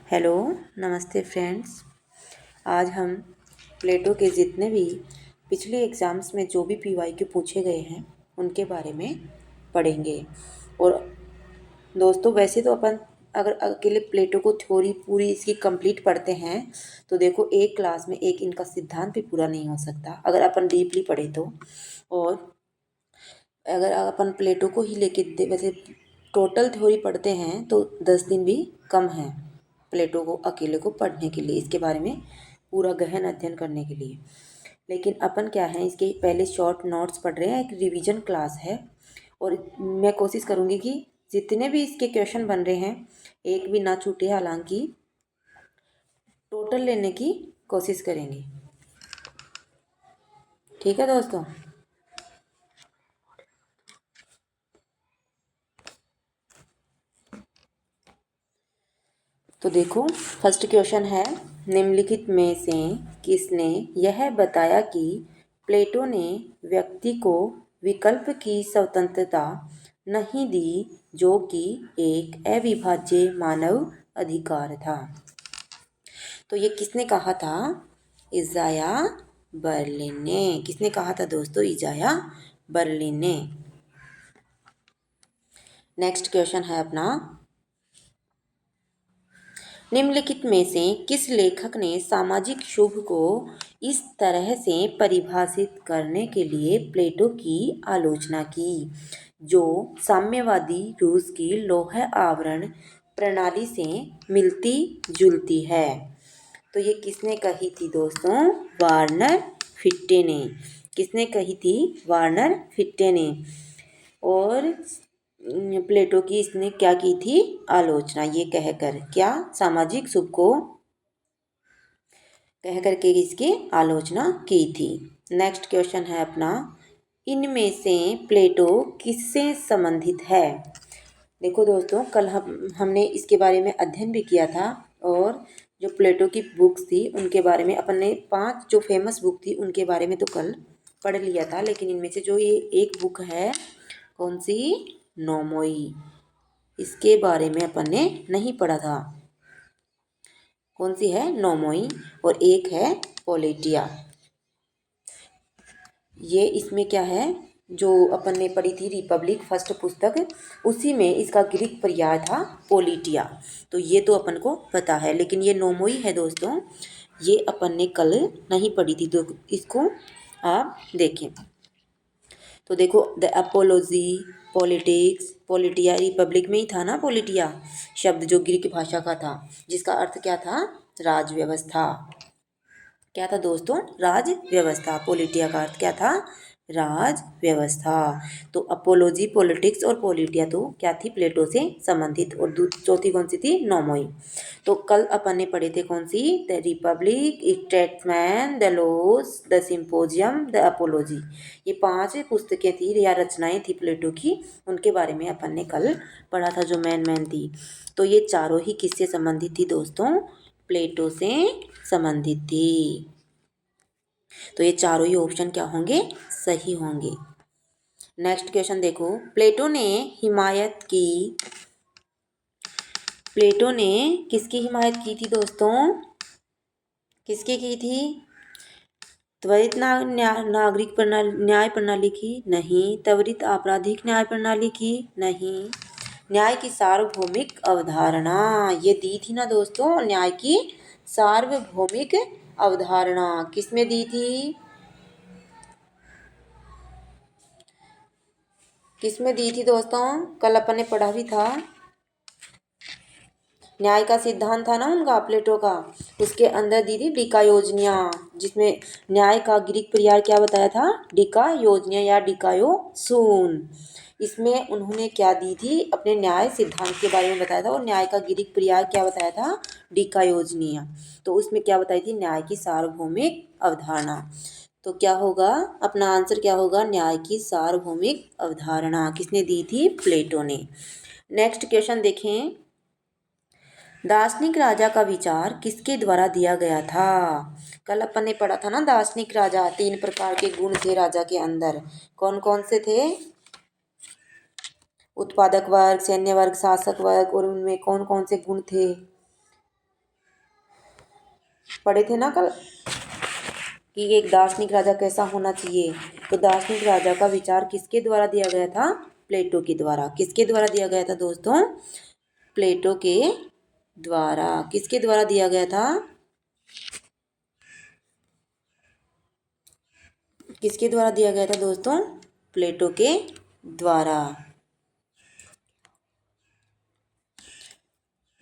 Hello, नमस्ते friends. आज हम प्लेटो के जितने भी पिछले एग्ज़ाम्स में जो भी पीवाईक्यू पूछे गए हैं उनके बारे में पढ़ेंगे। और दोस्तों, वैसे तो अपन अगर अकेले प्लेटो को थ्योरी पूरी इसकी कंप्लीट पढ़ते हैं तो देखो एक क्लास में एक इनका सिद्धांत भी पूरा नहीं हो सकता अगर अपन डीपली पढ़े तो। और अगर अपन प्लेटो को ही लेके वैसे टोटल थ्योरी पढ़ते हैं तो 10 दिन भी कम है प्लेटो को अकेले को पढ़ने के लिए, इसके बारे में पूरा गहन अध्ययन करने के लिए। लेकिन अपन क्या है, इसके पहले शॉर्ट नोट्स पढ़ रहे हैं, एक रिवीजन क्लास है। और मैं कोशिश करूँगी कि जितने भी इसके क्वेश्चन बन रहे हैं एक भी ना छूटे, हालांकि टोटल लेने की कोशिश करेंगे। ठीक है दोस्तों। तो देखो, फर्स्ट क्वेश्चन है, निम्नलिखित में से किसने यह बताया कि प्लेटो ने व्यक्ति को विकल्प की स्वतंत्रता नहीं दी जो कि एक अविभाज्य मानव अधिकार था। तो ये किसने कहा था? इजाया बर्लिन ने। किसने कहा था दोस्तों? इजाया बर्लिन ने। नेक्स्ट क्वेश्चन है अपना, निम्नलिखित में से किस लेखक ने सामाजिक शुभ को इस तरह से परिभाषित करने के लिए प्लेटो की आलोचना की जो साम्यवादी रूस की लौह आवरण प्रणाली से मिलती जुलती है? तो ये किसने कही थी दोस्तों? वार्नर फिट्टे ने। किसने कही थी? वार्नर फिट्टे ने। और प्लेटो की इसने क्या की थी? आलोचना। ये कहकर क्या? सामाजिक सुख को कह करके इसकी आलोचना की थी। नेक्स्ट क्वेश्चन है अपना, इनमें से प्लेटो किससे संबंधित है? देखो दोस्तों, कल हमने इसके बारे में अध्ययन भी किया था और जो प्लेटो की बुक्स थी उनके बारे में अपन ने 5 जो फेमस बुक थी उनके बारे में तो कल पढ़ लिया था। लेकिन इनमें से जो ये एक बुक है, कौन सी? नोमोई, इसके बारे में अपन ने नहीं पढ़ा था। कौन सी है? नोमोई। और एक है पोलिटिया। ये इसमें क्या है, जो अपन ने पढ़ी थी रिपब्लिक फर्स्ट पुस्तक, उसी में इसका ग्रीक पर्याय था पोलिटिया। तो ये तो अपन को पता है, लेकिन ये नोमोई है दोस्तों, ये अपन ने कल नहीं पढ़ी थी। तो इसको आप देखें। तो देखो, द अपोलॉजी, पॉलिटिक्स, पोलिटिया, रिपब्लिक में ही था ना पोलिटिया शब्द, जो ग्रीक भाषा का था, जिसका अर्थ क्या था? राज व्यवस्था। क्या था दोस्तों? राज व्यवस्था। पोलिटिया का अर्थ क्या था? राज व्यवस्था। तो अपोलॉजी, पॉलिटिक्स और पोलिटिया तो क्या थी? प्लेटो से संबंधित। और चौथी कौन सी थी? नोमोई। तो कल अपन ने पढ़े थे कौन सी? The Republic, Statesman, the Laws, the Symposium, the Apology. ये 5 पुस्तकें थी या रचनाएं थी प्लेटो की, उनके बारे में अपन ने कल पढ़ा था, जो मेन थी। तो ये चारों ही किससे संबंधित थी दोस्तों? प्लेटो से संबंधित थी। तो ये चारों ही ऑप्शन क्या होंगे? सही होंगे। नेक्स्ट क्वेश्चन देखो, प्लेटो ने हिमायत की, प्लेटो ने किसकी हिमायत की थी दोस्तों? किसकी की थी? त्वरित नागरिक न्याय प्रणाली की? नहीं। त्वरित आपराधिक न्याय प्रणाली की? नहीं। न्याय की सार्वभौमिक अवधारणा ये दी थी ना दोस्तों। न्याय की सार्वभौमिक अवधारणा किसमें दी थी? किसमें दी थी दोस्तों? कल अपन ने पढ़ा भी था। न्याय का सिद्धांत था ना उनका, प्लेटो का, उसके अंदर दी थी डिकायोजनिया, जिसमें न्याय का ग्रीक पर्याय क्या बताया था? डिकायोजनिया या डिकायोसून। इसमें उन्होंने क्या दी थी? अपने न्याय सिद्धांत के बारे में बताया था। और न्याय का ग्रीक पर्याय क्या बताया था? डिकायोजनिया। तो उसमें क्या बताई थी? न्याय की सार्वभौमिक अवधारणा। तो क्या होगा अपना आंसर? क्या होगा? न्याय की सार्वभौमिक अवधारणा किसने दी थी? प्लेटो ने। नेक्स्ट क्वेश्चन देखें, दार्शनिक राजा का विचार किसके द्वारा दिया गया था? कल अपन ने पढ़ा था ना दार्शनिक राजा, 3 प्रकार के गुण थे राजा के अंदर। कौन कौन से थे? उत्पादक वर्ग, सैन्य वर्ग, शासक वर्ग। और उनमें कौन कौन से गुण थे? पढ़े थे ना कल कि एक दार्शनिक राजा कैसा होना चाहिए। तो दार्शनिक राजा का विचार किसके द्वारा दिया गया था? प्लेटो के द्वारा। किसके द्वारा दिया गया था दोस्तों? प्लेटो के द्वारा। किसके द्वारा दिया गया था? किसके द्वारा दिया गया था दोस्तों? प्लेटो के द्वारा।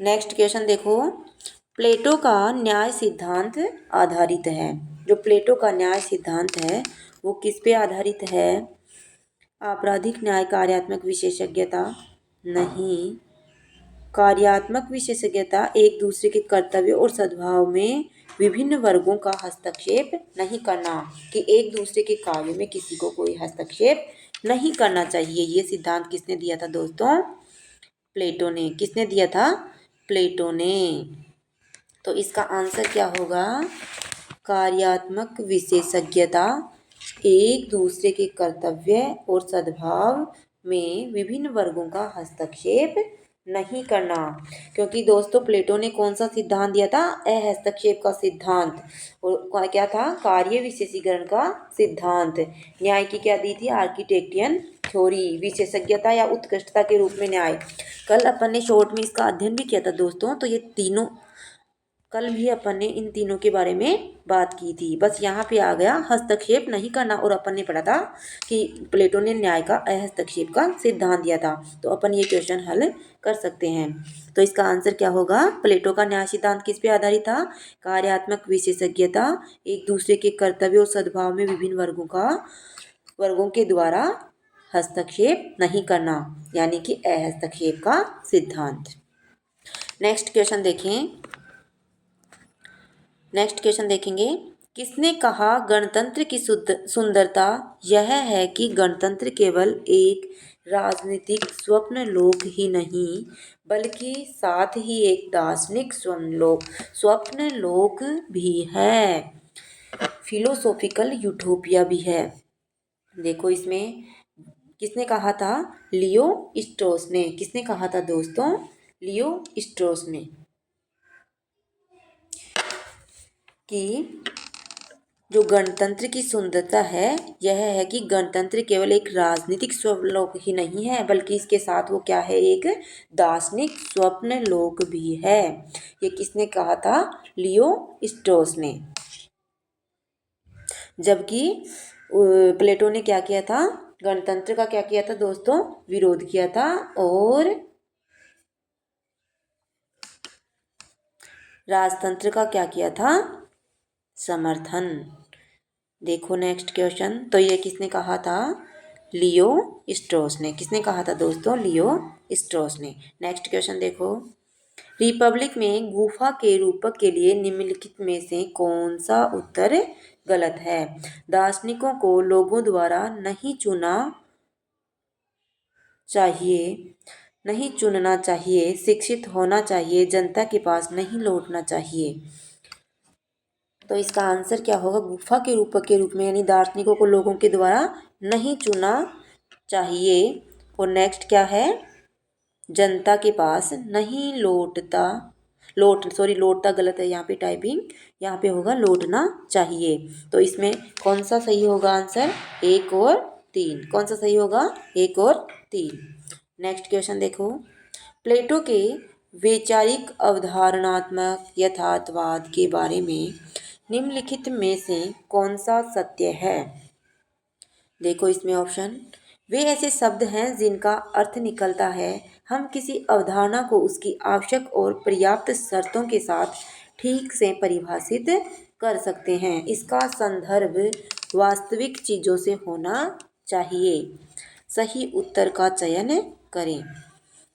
नेक्स्ट क्वेश्चन देखो, प्लेटो का न्याय सिद्धांत आधारित है। जो प्लेटो का न्याय सिद्धांत है वो किस पे आधारित है? आपराधिक न्याय, कार्यात्मक विशेषज्ञता? नहीं। कार्यात्मक विशेषज्ञता एक दूसरे के कर्तव्य और सद्भाव में विभिन्न वर्गों का हस्तक्षेप नहीं करना, कि एक दूसरे के कार्य में किसी को कोई हस्तक्षेप नहीं करना चाहिए। ये सिद्धांत किसने दिया था दोस्तों? प्लेटो ने। किसने दिया था? प्लेटो ने। तो इसका आंसर क्या होगा? कार्यात्मक विशेषज्ञता एक दूसरे के कर्तव्य और सद्भाव में विभिन्न वर्गों का हस्तक्षेप नहीं करना। क्योंकि दोस्तों प्लेटो ने कौन सा सिद्धांत दिया था? अहस्तक्षेप का सिद्धांत। और क्या था? कार्य विशेषीकरण का सिद्धांत। न्याय की क्या दी थी? आर्किटेक्टियन थ्योरी। विशेषज्ञता या उत्कृष्टता के रूप में न्याय। कल अपन ने शॉर्ट में इसका अध्ययन भी किया था दोस्तों। तो ये तीनों कल भी अपन ने इन तीनों के बारे में बात की थी। बस यहाँ पे आ गया हस्तक्षेप नहीं करना, और अपन ने पढ़ा था कि प्लेटो ने न्याय का अहस्तक्षेप का सिद्धांत दिया था। तो अपन ये क्वेश्चन हल कर सकते हैं। तो इसका आंसर क्या होगा? प्लेटो का न्याय सिद्धांत किस पे आधारित था? कार्यात्मक विशेषज्ञता, एक दूसरे के कर्तव्य और सद्भाव में विभिन्न वर्गों के द्वारा हस्तक्षेप नहीं करना, यानी कि अहस्तक्षेप का सिद्धांत। नेक्स्ट क्वेश्चन देखेंगे। किसने कहा गणतंत्र की सुंदरता यह है कि गणतंत्र केवल एक राजनीतिक स्वप्न लोक ही नहीं, बल्कि साथ ही एक दार्शनिक स्वप्न लोक भी है, फिलोसॉफिकल यूटोपिया भी है। देखो इसमें किसने कहा था? लियो स्ट्रॉस ने। किसने कहा था दोस्तों? लियो स्ट्रॉस ने, कि जो गणतंत्र की सुंदरता है यह है कि गणतंत्र केवल एक राजनीतिक स्वप्नलोक ही नहीं है, बल्कि इसके साथ वो क्या है? एक दार्शनिक स्वप्न लोक भी है। ये किसने कहा था? लियो स्ट्रॉस ने। जबकि प्लेटो ने क्या किया था? गणतंत्र का क्या किया था दोस्तों? विरोध किया था। और राजतंत्र का क्या किया था? समर्थन। देखो नेक्स्ट क्वेश्चन। तो ये किसने कहा था? लियो स्ट्रॉस ने। किसने कहा था दोस्तों? लियो स्ट्रॉस ने। नेक्स्ट क्वेश्चन देखो, रिपब्लिक में गुफा के रूपक के लिए निम्नलिखित में से कौन सा उत्तर गलत है? दार्शनिकों को लोगों द्वारा नहीं चुनना चाहिए, शिक्षित होना चाहिए, जनता के पास नहीं लौटना चाहिए। तो इसका आंसर क्या होगा? गुफा के रूपक के रूप में, यानी दार्शनिकों को लोगों के द्वारा नहीं चुना चाहिए। और नेक्स्ट क्या है? जनता के पास नहीं लौटता गलत है यहाँ पे टाइपिंग। यहाँ पे होगा लौटना चाहिए। तो इसमें कौन सा सही होगा आंसर? 1 और 3। कौन सा सही होगा? 1 और 3। नेक्स्ट क्वेश्चन देखो, प्लेटो के वैचारिक अवधारणात्मक यथार्थवाद के बारे में निम्नलिखित में से कौन सा सत्य है? देखो इसमें ऑप्शन, वे ऐसे शब्द हैं जिनका अर्थ निकलता है हम किसी अवधारणा को उसकी आवश्यक और पर्याप्त शर्तों के साथ ठीक से परिभाषित कर सकते हैं। इसका संदर्भ वास्तविक चीज़ों से होना चाहिए। सही उत्तर का चयन करें।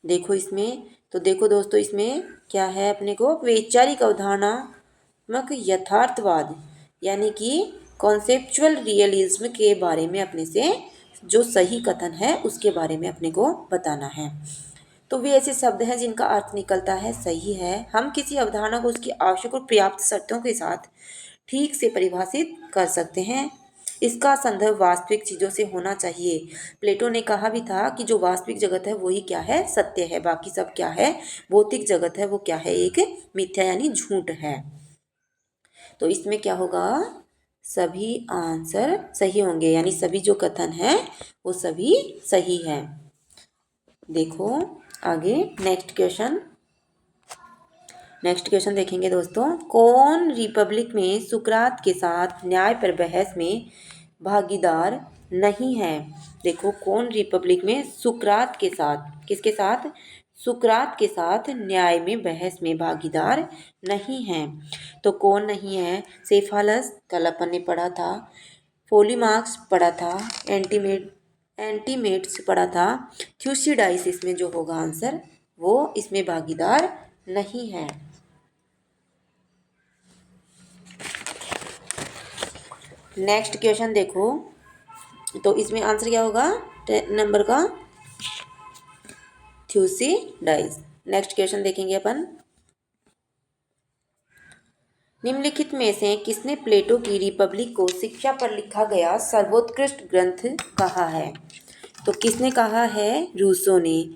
देखो इसमें, तो देखो दोस्तों इसमें क्या है? अपने को वैचारिक अवधारणात्मक यथार्थवाद यानी कि कॉन्सेप्चुअल रियलिज्म के बारे में अपने से जो सही कथन है उसके बारे में अपने को बताना है। तो वे ऐसे शब्द हैं जिनका अर्थ निकलता है, सही है, हम किसी अवधारणा को उसकी आवश्यक और पर्याप्त शर्तों के साथ ठीक से परिभाषित कर सकते हैं। इसका संदर्भ वास्तविक चीज़ों से होना चाहिए। प्लेटो ने कहा भी था कि जो वास्तविक जगत है वही क्या है? सत्य है। बाकी सब क्या है? भौतिक जगत है वो क्या है? एक मिथ्या यानी झूठ है। तो इसमें क्या होगा, सभी आंसर सही होंगे, यानी सभी जो कथन है वो सभी सही है। देखो आगे नेक्स्ट क्वेश्चन देखेंगे दोस्तों। कौन रिपब्लिक में सुकरात के साथ न्याय पर बहस में भागीदार नहीं है? देखो कौन रिपब्लिक में सुकरात के साथ, किसके साथ, सुकरात के साथ न्याय में बहस में भागीदार नहीं है। तो कौन नहीं है? सेफालस कल अपन ने पढ़ा था, पोलीमार्क्स पढ़ा था, एंटीमेट्स पढ़ा था, थ्यूसिडाइस इसमें जो होगा आंसर वो इसमें भागीदार नहीं है। नेक्स्ट क्वेश्चन देखो, तो इसमें आंसर क्या होगा 10 नंबर का, थ्यूसिडाइस। नेक्स्ट क्वेश्चन देखेंगे अपन। निम्नलिखित में से किसने प्लेटो की रिपब्लिक को शिक्षा पर लिखा गया सर्वोत्कृष्ट ग्रंथ कहा है? तो किसने कहा है? रूसो ने।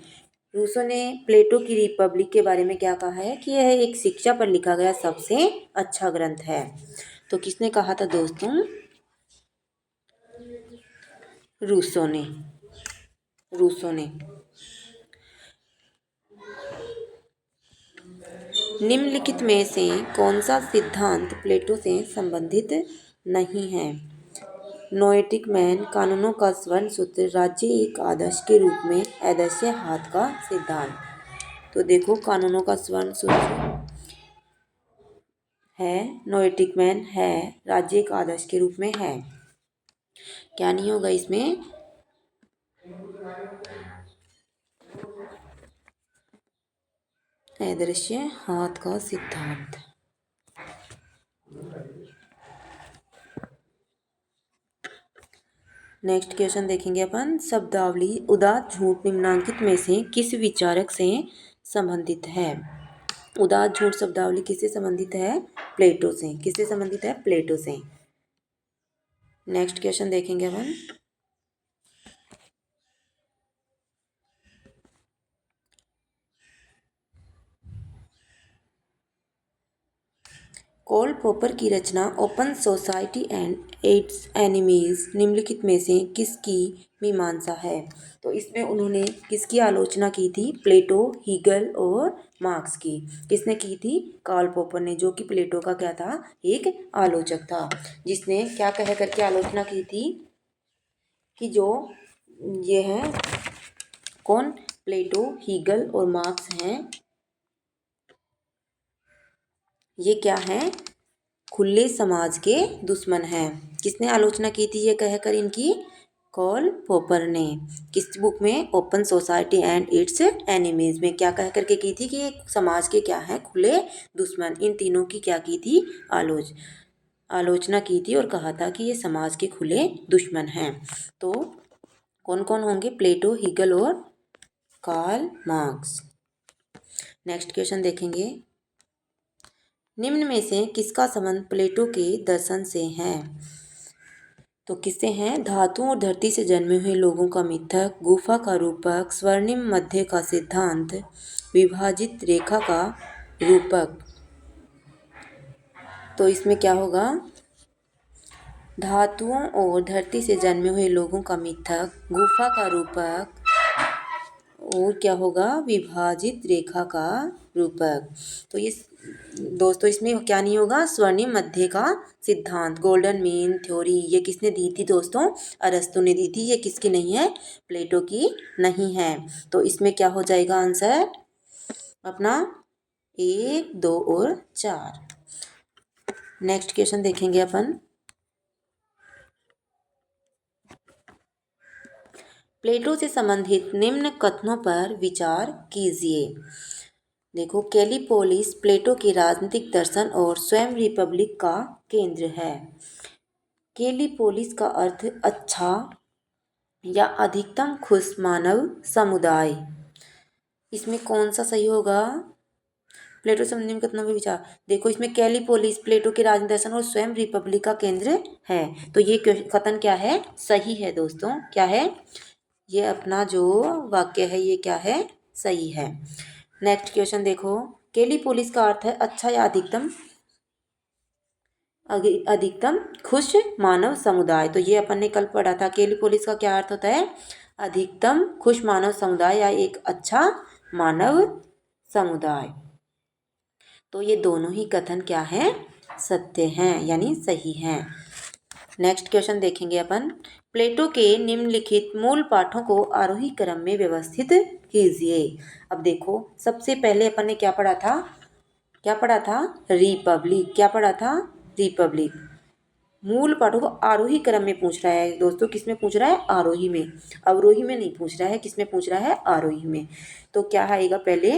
रूसो ने प्लेटो की रिपब्लिक के बारे में क्या कहा है कि यह एक शिक्षा पर लिखा गया सबसे अच्छा ग्रंथ है। तो किसने कहा था दोस्तों? रूसो ने। निम्नलिखित में से कौन सा सिद्धांत प्लेटो से संबंधित नहीं है? नोएटिक मैन, कानूनों का स्वर्ण सूत्र, राज्य एक आदर्श के रूप में, आदर्श हाथ का सिद्धांत। तो देखो कानूनों का स्वर्ण सूत्र है, नोएटिक मैन है, राज्य एक आदर्श के रूप में है। क्या नहीं होगा इसमें? आदर्श हाथ का सिद्धांत। नेक्स्ट क्वेश्चन देखेंगे अपन। शब्दावली उदात्त झूठ निम्नांकित में से किस विचारक से संबंधित है? उदात्त झूठ शब्दावली किससे संबंधित है? प्लेटो से। किससे संबंधित है? प्लेटो से। नेक्स्ट क्वेश्चन देखेंगे अपन। कार्ल पॉपर की रचना Open Society and Its Enemies निम्नलिखित में से किसकी मीमांसा है? तो इसमें उन्होंने किसकी आलोचना की थी? प्लेटो, हीगल और मार्क्स की। किसने की थी? कार्ल पॉपर ने, जो कि प्लेटो का क्या था? एक आलोचक था, जिसने क्या कह करके आलोचना की थी कि जो ये है कौन, प्लेटो, हीगल और मार्क्स हैं, ये क्या हैं? खुले समाज के दुश्मन हैं। किसने आलोचना की थी ये कहकर इनकी? कार्ल पॉपर ने। किस बुक में? Open Society and Its enemies में। क्या कह करके की थी कि ये समाज के क्या हैं? खुले दुश्मन। इन तीनों की क्या की थी? आलोचना की थी और कहा था कि ये समाज के खुले दुश्मन हैं। तो कौन कौन होंगे? प्लेटो, हीगल और कार्ल मार्क्स। नेक्स्ट क्वेश्चन देखेंगे। निम्न में से किसका संबंध प्लेटो के दर्शन से है? तो किससे हैं? धातुओं और धरती से जन्मे हुए लोगों का मिथक, गुफा का रूपक, स्वर्णिम मध्य का सिद्धांत, विभाजित रेखा का रूपक। तो इसमें क्या होगा? धातुओं और धरती से जन्मे हुए लोगों का मिथक, गुफा का रूपक और क्या होगा? विभाजित रेखा का रूपक। तो ये दोस्तों इसमें क्या नहीं होगा? स्वर्णिम मध्य का सिद्धांत, गोल्डन मीन थ्योरी, ये किसने दी थी दोस्तों? अरस्तु ने दी थी। ये किसकी नहीं है? प्लेटो की नहीं है। तो इसमें क्या हो जाएगा आंसर अपना? 1, 2 और 4। नेक्स्ट क्वेश्चन देखेंगे अपन। प्लेटो से संबंधित निम्न कथनों पर विचार कीजिए। देखो, कैलिपोलिस प्लेटो के राजनीतिक दर्शन और स्वयं रिपब्लिक का केंद्र है। कैलिपोलिस का अर्थ अच्छा या अधिकतम खुश मानव समुदाय। इसमें कौन सा सही होगा? प्लेटो से निम्न कथनों पर विचार। देखो इसमें कैलिपोलिस प्लेटो के राजनीतिक दर्शन और स्वयं रिपब्लिक का केंद्र है। तो ये कथन क्या है? सही है दोस्तों। क्या है? ये अपना जो वाक्य है ये क्या है? सही है। नेक्स्ट क्वेश्चन देखो। कैलिपोलिस का अर्थ है अच्छा या अधिकतम अधिकतम खुश मानव समुदाय। तो ये अपन ने कल पढ़ा था, अकेली पुलिस का क्या अर्थ होता है? अधिकतम खुश मानव समुदाय या एक अच्छा मानव समुदाय। तो ये दोनों ही कथन क्या हैं? सत्य हैं यानी सही हैं। नेक्स्ट क्वेश्चन देखेंगे अपन। प्लेटो के निम्नलिखित मूल पाठों को आरोही क्रम में व्यवस्थित कीजिए। अब देखो, सबसे पहले अपन ने क्या पढ़ा था? क्या पढ़ा था? रिपब्लिक। क्या पढ़ा था? रिपब्लिक। मूल पाठों को आरोही क्रम में पूछ रहा है दोस्तों। किस में पूछ रहा है? आरोही में। अवरोही में नहीं पूछ रहा है। किस में पूछ रहा है? आरोही में। तो क्या आएगा? पहले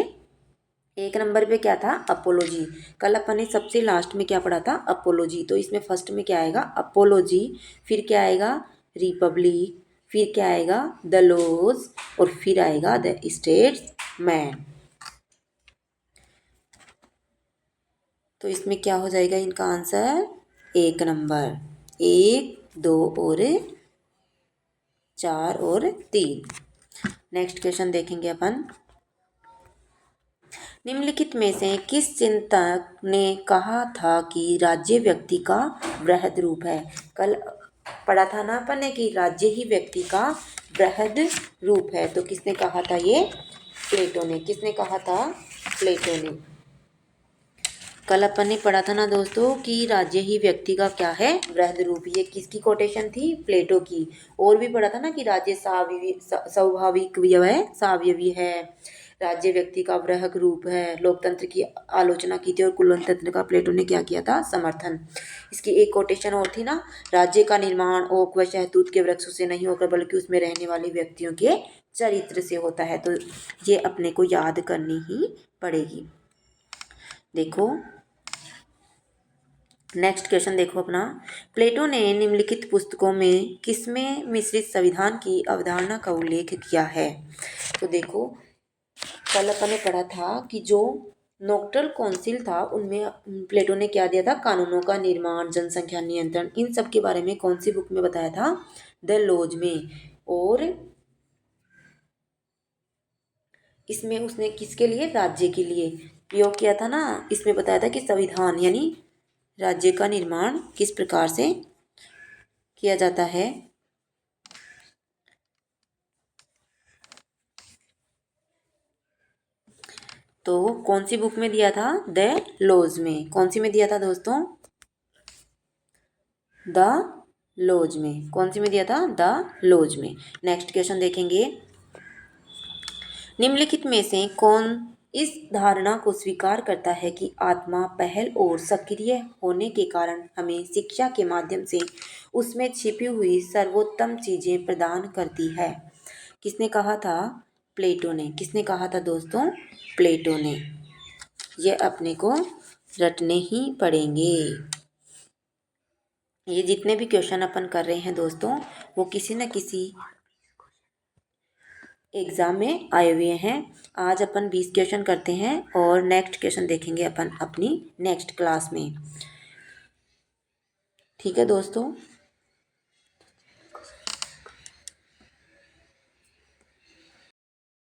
एक नंबर पे क्या था? अपोलोजी। कल अपन ने सबसे लास्ट में क्या पढ़ा था? अपोलोजी। तो इसमें फर्स्ट में क्या आएगा? अपोलोजी। फिर क्या आएगा? रिपब्लिक। फिर क्या आएगा? The laws. और फिर आएगा द स्टेट्समैन। तो इसमें क्या हो जाएगा इनका आंसर? एक नंबर। 1, 2 और 4 और 3। नेक्स्ट क्वेश्चन देखेंगे अपन। निम्नलिखित में से किस चिंतक ने कहा था कि राज्य व्यक्ति का वृहद रूप है? कल पढ़ा था ना अपन ने कि राज्य ही व्यक्ति का वृहद रूप है। तो किसने कहा था ये? प्लेटो ने। किसने कहा था? प्लेटो ने। कल अपन ने पढ़ा था ना दोस्तों कि राज्य ही व्यक्ति का क्या है? वृहद रूप। ये किसकी कोटेशन थी? प्लेटो की। और भी पढ़ा था ना कि राज्य स्वाभाविक सावयवी है, राज्य व्यक्ति का वृहद रूप है, लोकतंत्र की आलोचना की थी और कुलतंत्र का प्लेटो ने क्या किया था? समर्थन। इसकी एक कोटेशन और थी ना, राज्य का निर्माण ओक व शहतूत के वृक्षों से नहीं होकर बल्कि उसमें रहने वाले व्यक्तियों के चरित्र से होता है। तो ये अपने को याद करनी ही पड़ेगी। देखो नेक्स्ट क्वेश्चन देखो अपना। प्लेटो ने निम्नलिखित पुस्तकों में किसमें मिश्रित संविधान की अवधारणा का उल्लेख किया है? तो देखो, कल अपन ने पढ़ा था कि जो नोक्टल काउंसिल था उनमें प्लेटो ने क्या दिया था? कानूनों का निर्माण, जनसंख्या नियंत्रण, इन सब के बारे में कौन सी बुक में बताया था? द लॉज में। और इसमें उसने किसके लिए? राज्य के लिए प्रयोग किया था ना। इसमें बताया था कि संविधान यानी राज्य का निर्माण किस प्रकार से किया जाता है। तो कौन सी बुक में दिया था? द लॉज में। कौन सी में दिया था दोस्तों? द लॉज में। कौन सी में दिया था? द लॉज में। नेक्स्ट क्वेश्चन देखेंगे। निम्नलिखित में से कौन इस धारणा को स्वीकार करता है कि आत्मा पहल और सक्रिय होने के कारण हमें शिक्षा के माध्यम से उसमें छिपी हुई सर्वोत्तम चीजें प्रदान करती है? किसने कहा था? प्लेटो ने। किसने कहा था दोस्तों? प्लेटो ने। ये अपने को रटने ही पड़ेंगे। ये जितने भी क्वेश्चन अपन कर रहे हैं दोस्तों, वो किसी न किसी एग्ज़ाम में आए हुए हैं। आज अपन 20 क्वेश्चन करते हैं और नेक्स्ट क्वेश्चन देखेंगे अपन अपनी नेक्स्ट क्लास में। ठीक है दोस्तों।